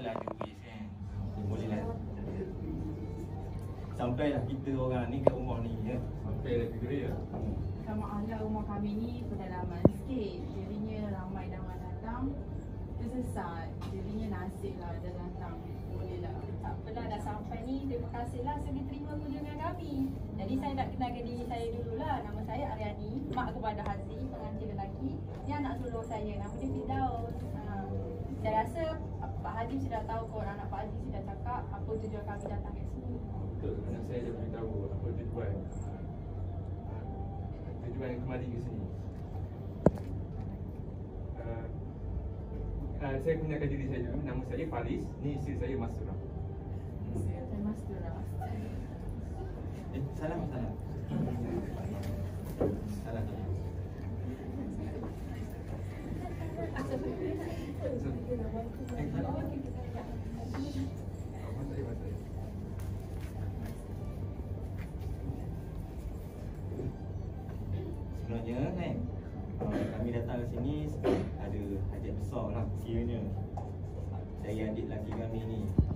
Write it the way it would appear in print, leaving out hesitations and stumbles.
lah ada waste kan. Boleh lah. Sampailah kita orang ni kat rumah ni ya. Sampailah kita ya. Masalah rumah kami ni pedalaman sikit. Jadinya ramai orang datang tersesat. Jadinya nasib lah ada datang. Boleh lah. Tak apalah, dah sampai ni, terima kasihlah sudi terima kunjungan kami. Jadi saya nak kenalkan diri saya dululah. Nama saya Aryani, mak kepada Haziq, pengantin lelaki. Ni anak sulung saya, nama dia Firdaus. Saya rasa Pak Haji sudah tahu kot, anak Pak Haji sudah cakap apa tujuan kami datang kat sini. Betul, anak saya dah beritahu apa tujuan kembali ke sini. Saya kenalkan diri saya dulu. Nama saya Faris. Ni isteri saya Masturah. Saya Masturah. Salam. Salam. Sebenarnya kan kami datang ke sini ada